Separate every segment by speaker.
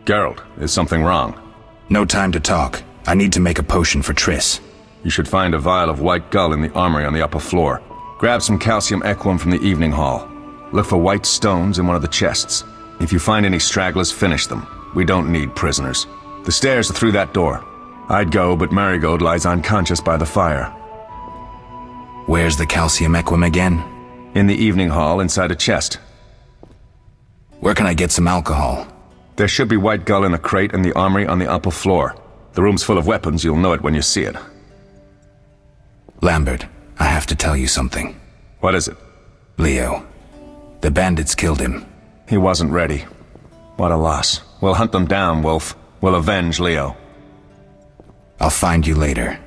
Speaker 1: Geralt, is something wrong?
Speaker 2: No time to talk. I need to make a potion for Triss.
Speaker 1: You should find a vial of white gull in the armory on the upper floor. Grab some calcium equum from the evening hall. Look for white stones in one of the chests. If you find any stragglers, finish them. We don't need prisoners. The stairs are through that door. I'd go, but Marigold lies unconscious by the fire.
Speaker 2: Where's the calcium equum again?
Speaker 1: In the evening hall, inside a chest.
Speaker 2: Where can I get some alcohol?
Speaker 1: There should be white gull in a crate in the armory on the upper floor. The room's full of weapons, you'll know it when you see it.
Speaker 2: Lambert, I have to tell you something.
Speaker 1: What is it?
Speaker 2: Leo. The bandits killed him.
Speaker 1: He wasn't ready. What a loss. We'll hunt them down, Wolf. We'll avenge Leo.
Speaker 2: I'll find you later.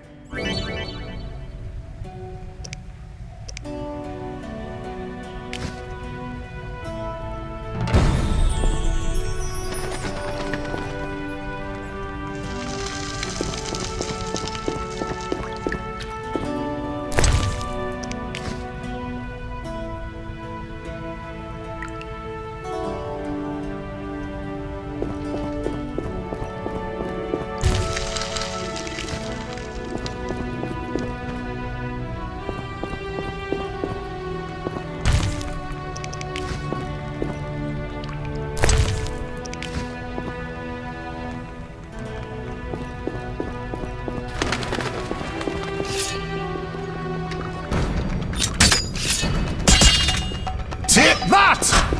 Speaker 3: Take that!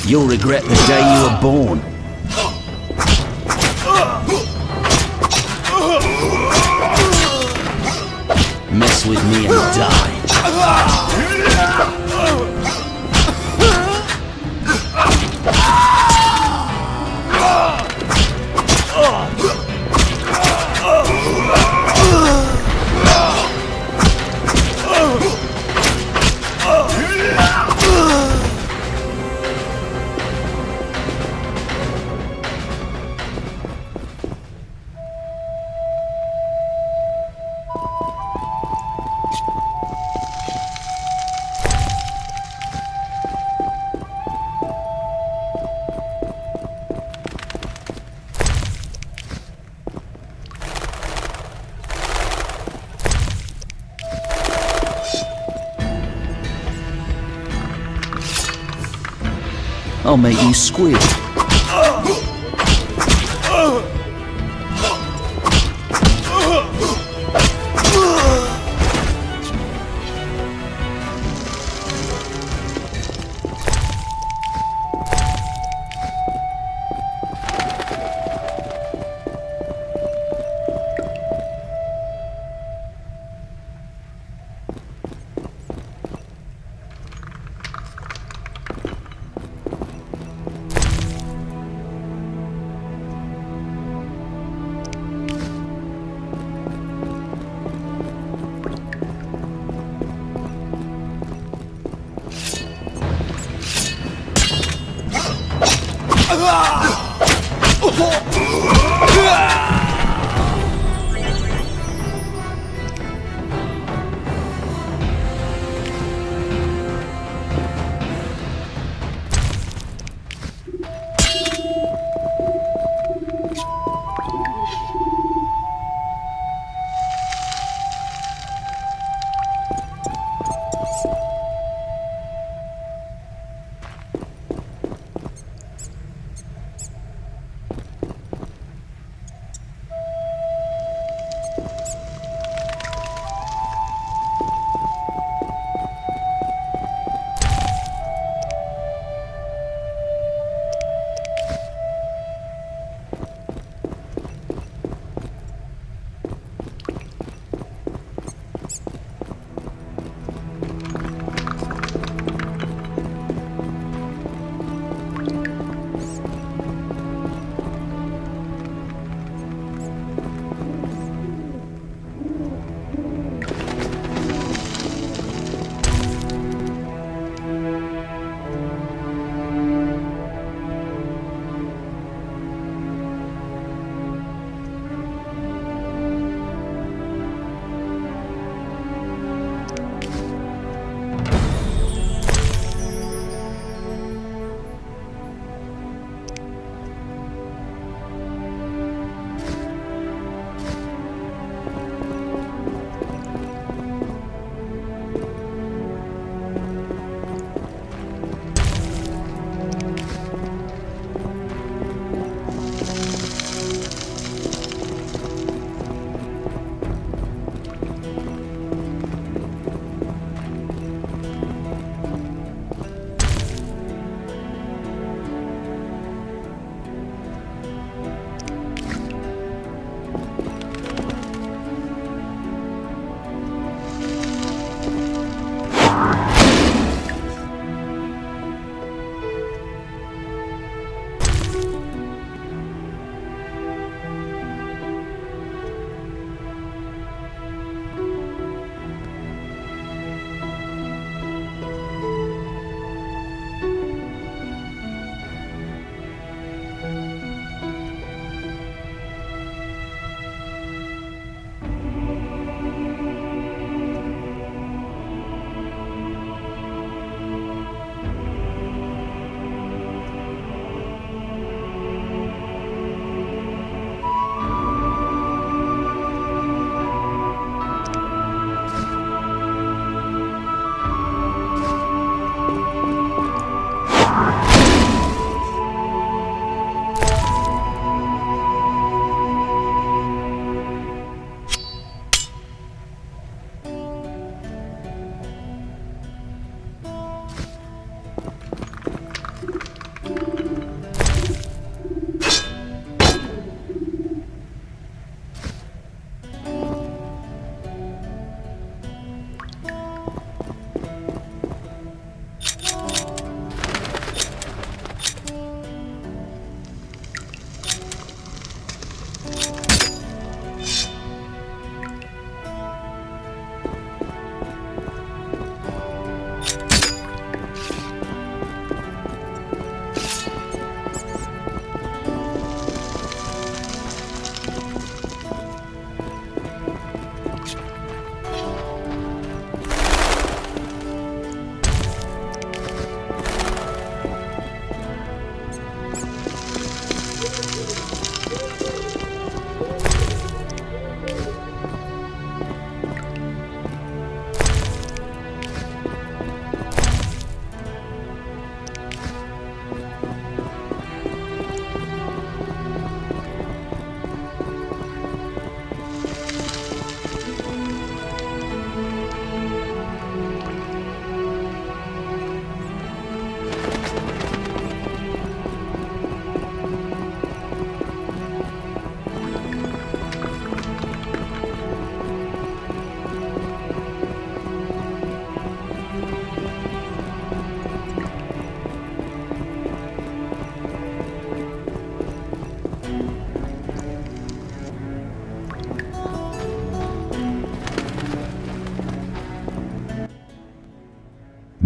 Speaker 4: You'll regret the day you were born. Mess with me and die. I'll make you squeal.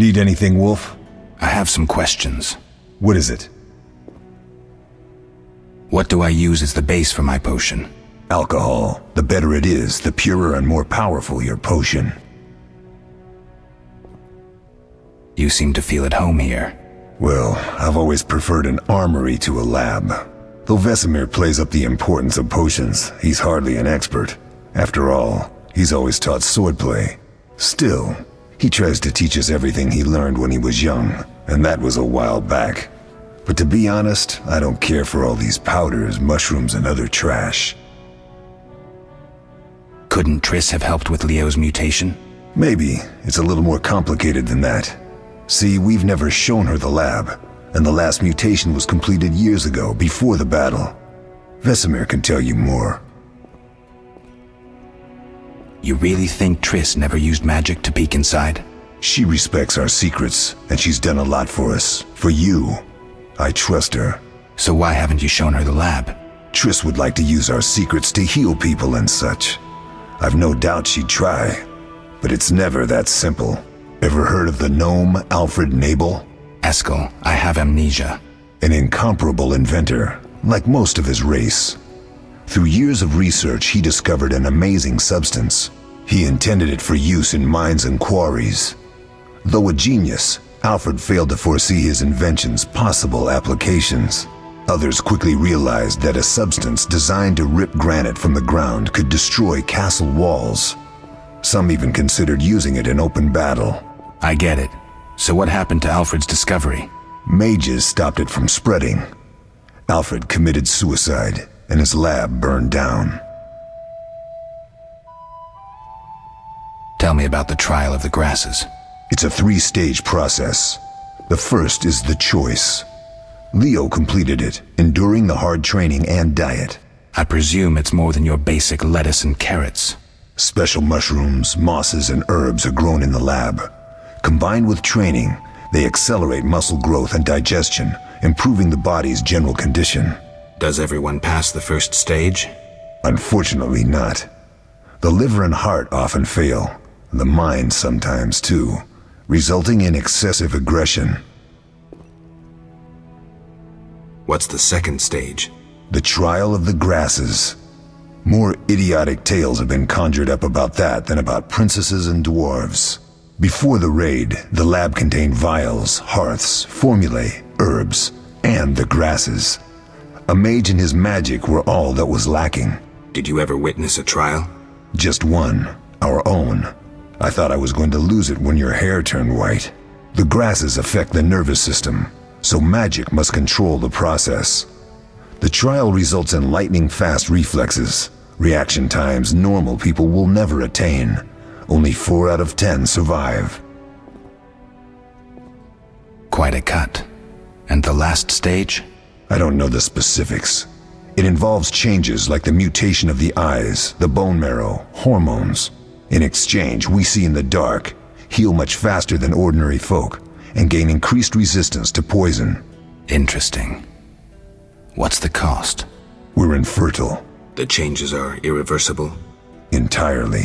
Speaker 3: Need anything, Wolf?
Speaker 2: I have some questions.
Speaker 3: What is it?
Speaker 2: What do I use as the base for my potion?
Speaker 3: Alcohol. The better it is, the purer and more powerful your potion.
Speaker 2: You seem to feel at home here.
Speaker 3: Well, I've always preferred an armory to a lab. Though Vesemir plays up the importance of potions, he's hardly an expert. After all, he's always taught swordplay. Still, he tries to teach us everything he learned when he was young, and that was a while back. But to be honest, I don't care for all these powders, mushrooms, and other trash.
Speaker 2: Couldn't Triss have helped with Leo's mutation?
Speaker 3: Maybe. It's a little more complicated than that. See, we've never shown her the lab, and the last mutation was completed years ago, before the battle. Vesemir can tell you more.
Speaker 2: You really think Triss never used magic to peek inside?
Speaker 3: She respects our secrets, and she's done a lot for us. For you. I trust her.
Speaker 2: So why haven't you shown her the lab?
Speaker 3: Triss would like to use our secrets to heal people and such. I've no doubt she'd try, but it's never that simple. Ever heard of the gnome Alfred Nabel?
Speaker 2: Eskel, I have amnesia.
Speaker 3: An incomparable inventor, like most of his race. Through years of research, he discovered an amazing substance. He intended it for use in mines and quarries. Though a genius, Alfred failed to foresee his invention's possible applications. Others quickly realized that a substance designed to rip granite from the ground could destroy castle walls. Some even considered using it in open battle.
Speaker 2: I get it. So what happened to Alfred's discovery?
Speaker 3: Mages stopped it from spreading. Alfred committed suicide, and his lab burned down.
Speaker 2: Tell me about the trial of the grasses.
Speaker 3: It's a 3-stage process. The first is the choice. Leo completed it, enduring the hard training and diet.
Speaker 2: I presume it's more than your basic lettuce and carrots.
Speaker 3: Special mushrooms, mosses, and herbs are grown in the lab. Combined with training, they accelerate muscle growth and digestion, improving the body's general condition.
Speaker 2: Does everyone pass the first stage?
Speaker 3: Unfortunately not. The liver and heart often fail, the mind sometimes too, resulting in excessive aggression.
Speaker 2: What's the second stage?
Speaker 3: The trial of the grasses. More idiotic tales have been conjured up about that than about princesses and dwarves. Before the raid, the lab contained vials, hearths, formulae, herbs, and the grasses. A mage and his magic were all that was lacking.
Speaker 2: Did you ever witness a trial?
Speaker 3: Just one, our own. I thought I was going to lose it when your hair turned white. The grasses affect the nervous system, so magic must control the process. The trial results in lightning-fast reflexes, reaction times normal people will never attain. Only 4 out of 10 survive.
Speaker 2: Quite a cut. And the last stage?
Speaker 3: I don't know the specifics. It involves changes like the mutation of the eyes, the bone marrow, hormones. In exchange, we see in the dark, heal much faster than ordinary folk, and gain increased resistance to poison.
Speaker 2: Interesting. What's the cost?
Speaker 3: We're infertile.
Speaker 2: The changes are irreversible?
Speaker 3: Entirely.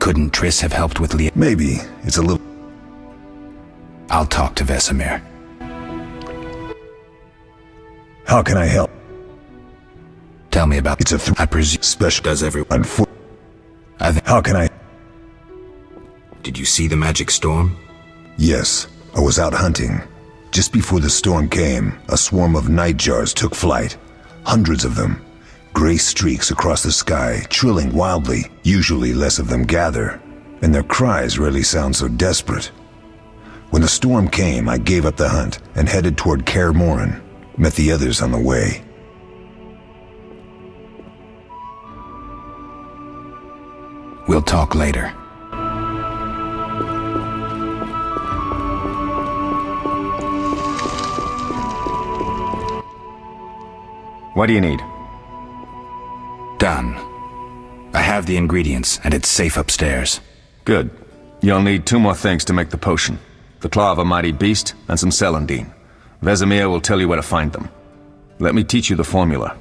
Speaker 2: Couldn't Triss have helped with Leo?
Speaker 3: Maybe. It's a little...
Speaker 2: I'll talk to Vesemir.
Speaker 3: How can I help?
Speaker 2: Tell me about...
Speaker 3: It's a
Speaker 2: I presume...
Speaker 3: special...
Speaker 2: Does everyone...
Speaker 3: How can I...
Speaker 2: Did you see the magic storm?
Speaker 3: Yes. I was out hunting. Just before the storm came, a swarm of nightjars took flight. Hundreds of them. Gray streaks across the sky, trilling wildly. Usually less of them gather, and their cries rarely sound so desperate. When the storm came, I gave up the hunt and headed toward Kaer Morhen. Met the others on the way.
Speaker 2: We'll talk later.
Speaker 1: What do you need?
Speaker 2: Done. I have the ingredients, and it's safe upstairs.
Speaker 1: Good. You'll need 2 more things to make the potion. The claw of a mighty beast and some celandine. Vesemir will tell you where to find them. Let me teach you the formula.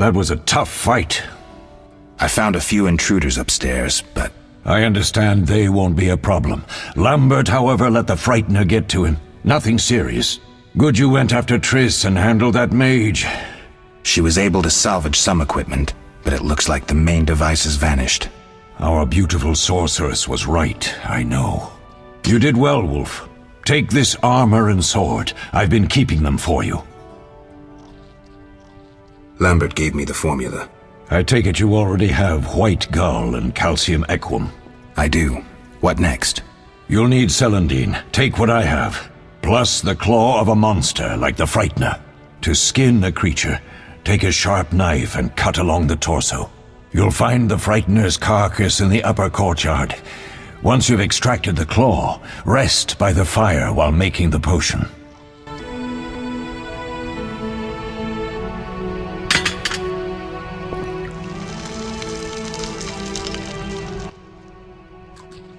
Speaker 5: that was a tough fight.
Speaker 2: I found a few intruders upstairs, but...
Speaker 5: I understand they won't be a problem. Lambert, however, let the Frightener get to him. Nothing serious. Good you went after Triss and handled that mage.
Speaker 2: She was able to salvage some equipment, but it looks like the main device has vanished.
Speaker 5: Our beautiful sorceress was right, I know. You did well, Wolf. Take this armor and sword. I've been keeping them for you.
Speaker 2: Lambert gave me the formula.
Speaker 5: I take it you already have white gull and calcium equum.
Speaker 2: I do. What next?
Speaker 5: You'll need celandine. Take what I have. Plus the claw of a monster like the Frightener. To skin a creature, take a sharp knife and cut along the torso. You'll find the Frightener's carcass in the upper courtyard. Once you've extracted the claw, rest by the fire while making the potion.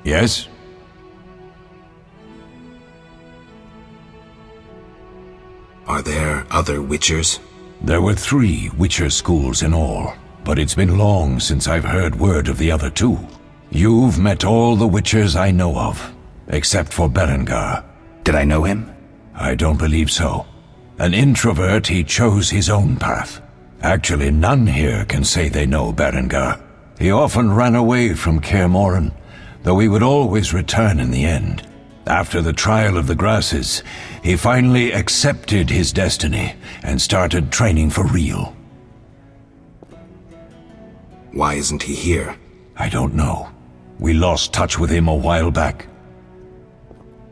Speaker 5: Yes?
Speaker 2: Are there other Witchers?
Speaker 5: There were 3 Witcher schools in all, but it's been long since I've heard word of the other 2. You've met all the Witchers I know of, except for Berengar.
Speaker 2: Did I know him?
Speaker 5: I don't believe so. An introvert, he chose his own path. Actually, none here can say they know Berengar. He often ran away from Kaer Morhen, though he would always return in the end. After the trial of the grasses, he finally accepted his destiny and started training for real.
Speaker 2: Why isn't he here?
Speaker 5: I don't know. We lost touch with him a while back.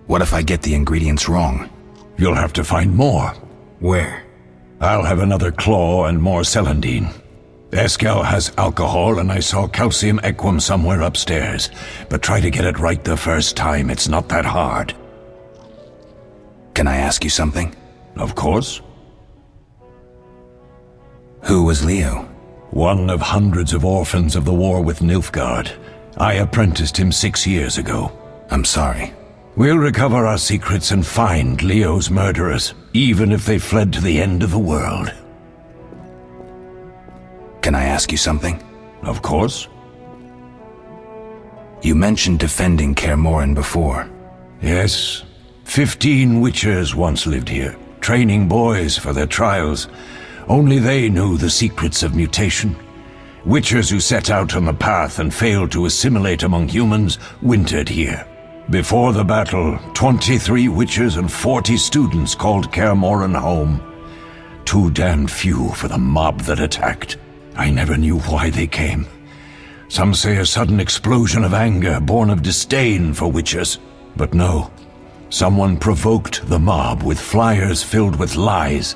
Speaker 2: What if I get the ingredients wrong?
Speaker 5: You'll have to find more.
Speaker 2: Where?
Speaker 5: I'll have another claw and more celandine. Eskel has alcohol, and I saw calcium equum somewhere upstairs. But try to get it right the first time, it's not that hard.
Speaker 2: Can I ask you something?
Speaker 5: Of course.
Speaker 2: Who was Leo?
Speaker 5: One of hundreds of orphans of the war with Nilfgaard. I apprenticed him 6 years ago.
Speaker 2: I'm sorry.
Speaker 5: We'll recover our secrets and find Leo's murderers, even if they fled to the end of the world.
Speaker 2: Can I ask you something?
Speaker 5: Of course.
Speaker 2: You mentioned defending Kaer Morhen before.
Speaker 5: Yes. 15 Witchers once lived here, training boys for their trials. Only they knew the secrets of mutation. Witchers who set out on the path and failed to assimilate among humans wintered here. Before the battle, 23 Witchers and 40 students called Kaer Morhen home. Too damned few for the mob that attacked. I never knew why they came. Some say a sudden explosion of anger born of disdain for Witchers. But no, someone provoked the mob with flyers filled with lies.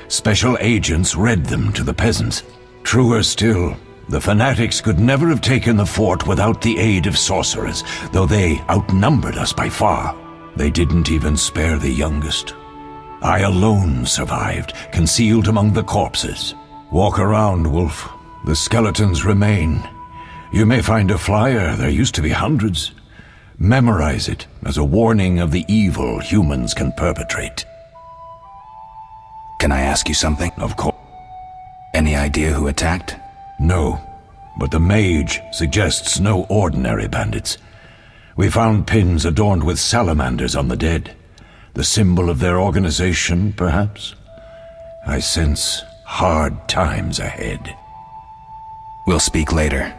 Speaker 5: Special agents read them to the peasants. Truer still, the fanatics could never have taken the fort without the aid of sorcerers, though they outnumbered us by far. They didn't even spare the youngest. I alone survived, concealed among the corpses. Walk around, Wolf. The skeletons remain. You may find a flyer, there used to be hundreds. Memorize it as a warning of the evil humans can perpetrate.
Speaker 2: Can I ask you something?
Speaker 5: Of course.
Speaker 2: Any idea who attacked?
Speaker 5: No, but the mage suggests no ordinary bandits. We found pins adorned with salamanders on the dead. The symbol of their organization, perhaps? I sense hard times ahead.
Speaker 2: We'll speak later.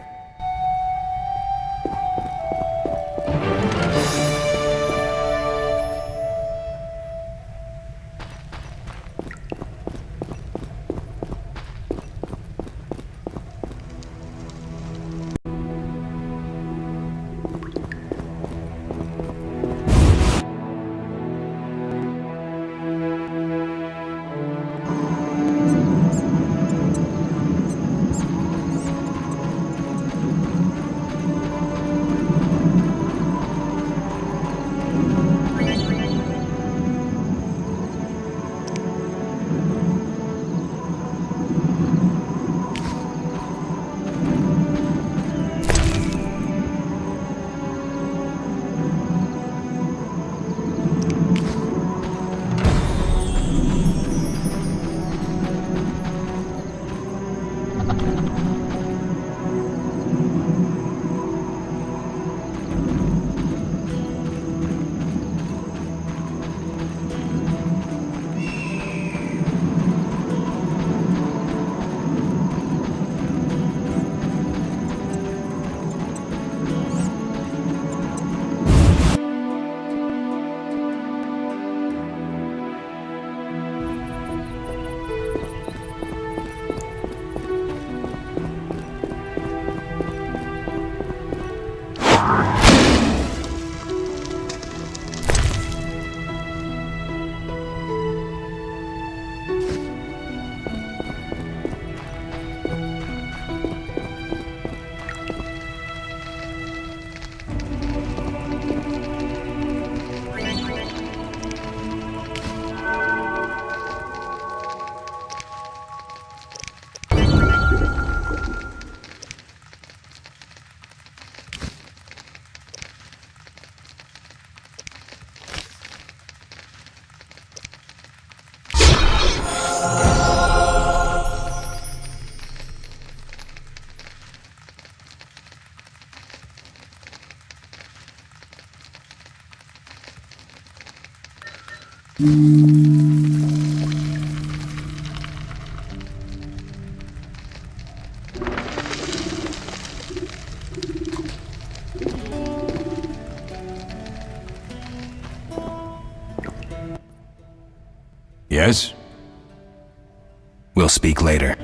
Speaker 5: Yes?
Speaker 2: We'll speak later.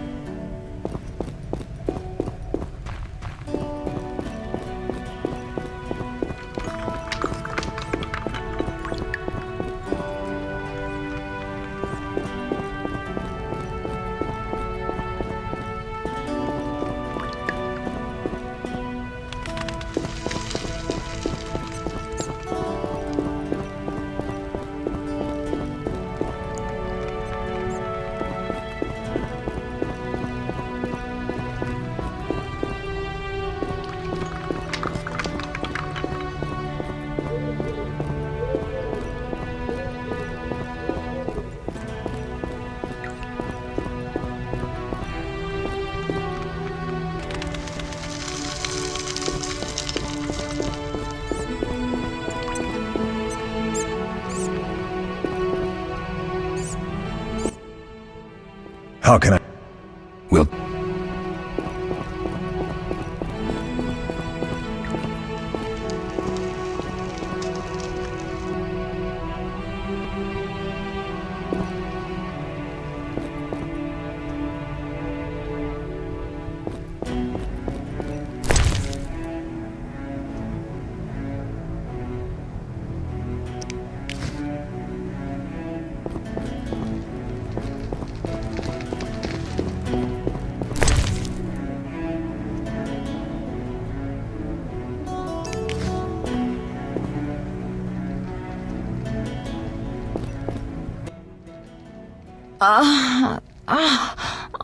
Speaker 3: How can I?
Speaker 2: We'll...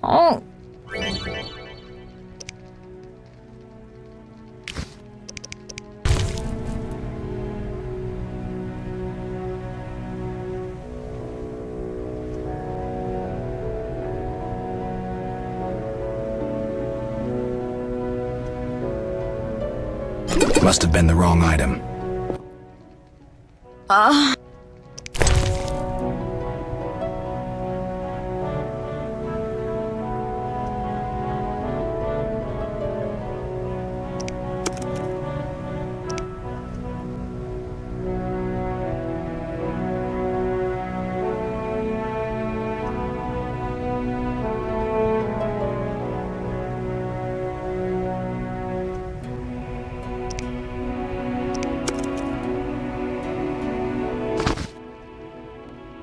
Speaker 6: Oh.
Speaker 2: Must have been the wrong item.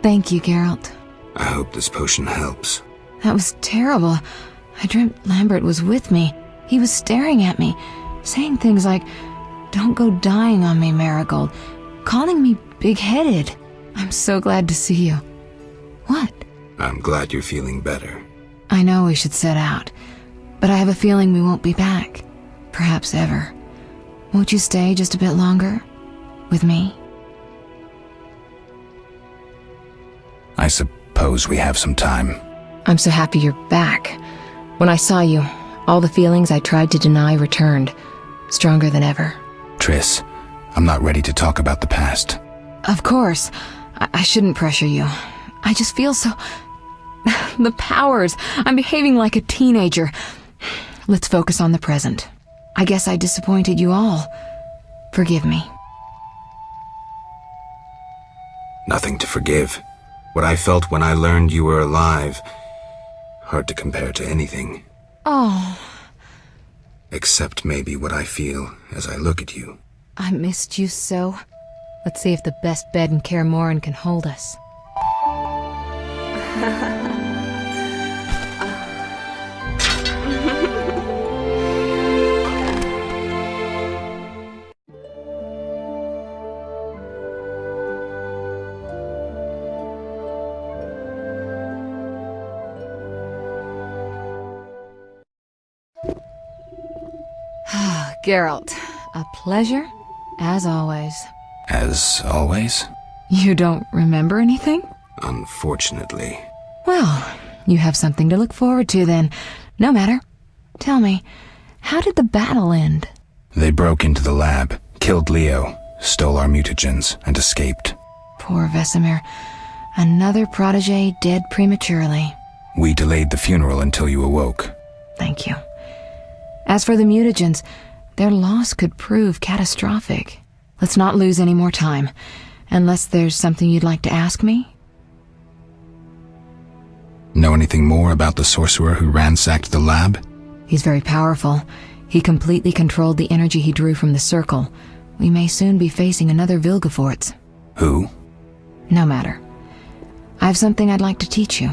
Speaker 6: Thank you, Geralt.
Speaker 2: I hope this potion helps.
Speaker 6: That was terrible. I dreamt Lambert was with me. He was staring at me, saying things like, "Don't go dying on me, Marigold," calling me big-headed. I'm so glad to see you. What?
Speaker 2: I'm glad you're feeling better.
Speaker 6: I know we should set out, but I have a feeling we won't be back. Perhaps ever. Won't you stay just a bit longer? With me?
Speaker 2: I suppose we have some time.
Speaker 6: I'm so happy you're back. When I saw you, all the feelings I tried to deny returned, stronger than ever.
Speaker 2: Triss, I'm not ready to talk about the past.
Speaker 6: Of course. I shouldn't pressure you. I just feel so... the powers. I'm behaving like a teenager. Let's focus on the present. I guess I disappointed you all. Forgive me.
Speaker 2: Nothing to forgive. What I felt when I learned you were alive, hard to compare to anything.
Speaker 6: Oh,
Speaker 2: Except maybe what I feel as I look at you.
Speaker 6: I missed you so. Let's see if the best bed in Kaer Morhen can hold us. Geralt, a pleasure, as always.
Speaker 2: As always?
Speaker 6: You don't remember anything?
Speaker 2: Unfortunately.
Speaker 6: Well, you have something to look forward to then. No matter. Tell me, how did the battle end?
Speaker 2: They broke into the lab, killed Leo, stole our mutagens, and escaped.
Speaker 6: Poor Vesemir. Another protege dead prematurely.
Speaker 2: We delayed the funeral until you awoke.
Speaker 6: Thank you. As for the mutagens, their loss could prove catastrophic. Let's not lose any more time. Unless there's something you'd like to ask me?
Speaker 2: Know anything more about the sorcerer who ransacked the lab?
Speaker 6: He's very powerful. He completely controlled the energy he drew from the circle. We may soon be facing another Vilgefortz.
Speaker 2: Who?
Speaker 6: No matter. I have something I'd like to teach you.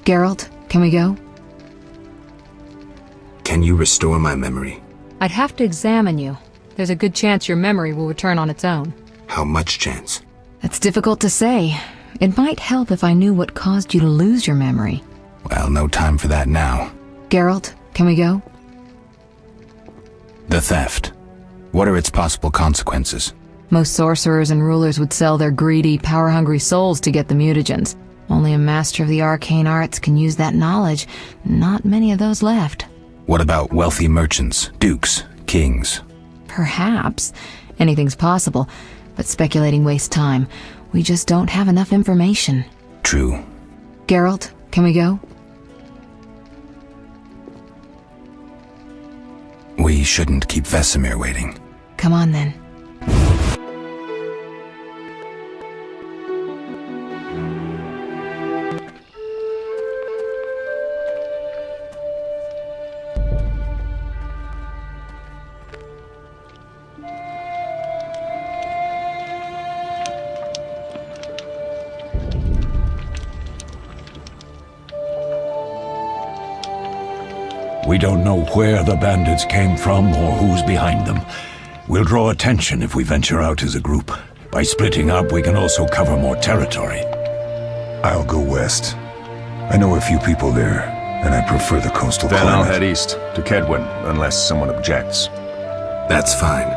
Speaker 6: Geralt, can we go?
Speaker 2: Can you restore my memory?
Speaker 7: I'd have to examine you. There's a good chance your memory will return on its own.
Speaker 2: How much chance?
Speaker 6: That's difficult to say. It might help if I knew what caused you to lose your memory.
Speaker 2: Well, no time for that now.
Speaker 6: Geralt, can we go?
Speaker 2: The theft. What are its possible consequences?
Speaker 6: Most sorcerers and rulers would sell their greedy, power-hungry souls to get the mutagens. Only a master of the arcane arts can use that knowledge. Not many of those left.
Speaker 2: What about wealthy merchants, dukes, kings?
Speaker 6: Perhaps. Anything's possible, but speculating wastes time. We just don't have enough information.
Speaker 2: True.
Speaker 6: Geralt, can we go?
Speaker 2: We shouldn't keep Vesemir waiting.
Speaker 6: Come on then.
Speaker 5: We don't know where the bandits came from or who's behind them. We'll draw attention if we venture out as a group. By splitting up, we can also cover more territory.
Speaker 3: I'll go west. I know a few people there, and I prefer the coastal
Speaker 1: Then
Speaker 3: climate.
Speaker 1: I'll head east, to Kedwin, unless someone objects.
Speaker 2: That's fine.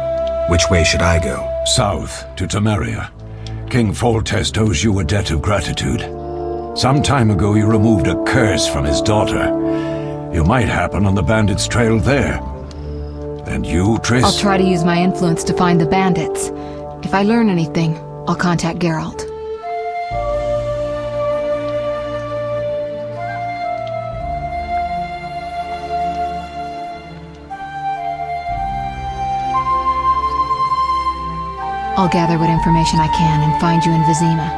Speaker 2: Which way should I go?
Speaker 5: South, to Temeria. King Foltest owes you a debt of gratitude. Some time ago you removed a curse from his daughter. You might happen on the bandits' trail there. And you, Triss?
Speaker 6: I'll try to use my influence to find the bandits. If I learn anything, I'll contact Geralt. I'll gather what information I can and find you in Vizima.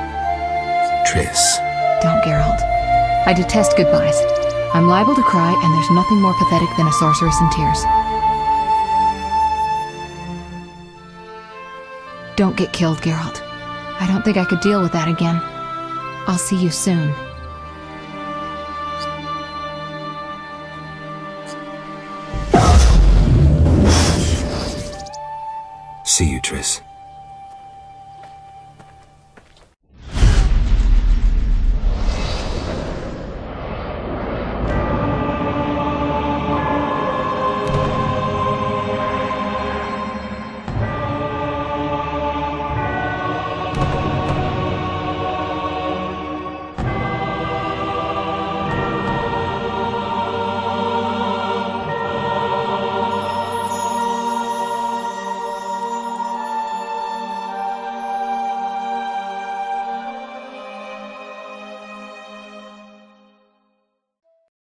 Speaker 2: Triss.
Speaker 6: Don't, Geralt. I detest goodbyes. I'm liable to cry, and there's nothing more pathetic than a sorceress in tears. Don't get killed, Geralt. I don't think I could deal with that again. I'll see you soon.
Speaker 2: See you, Triss.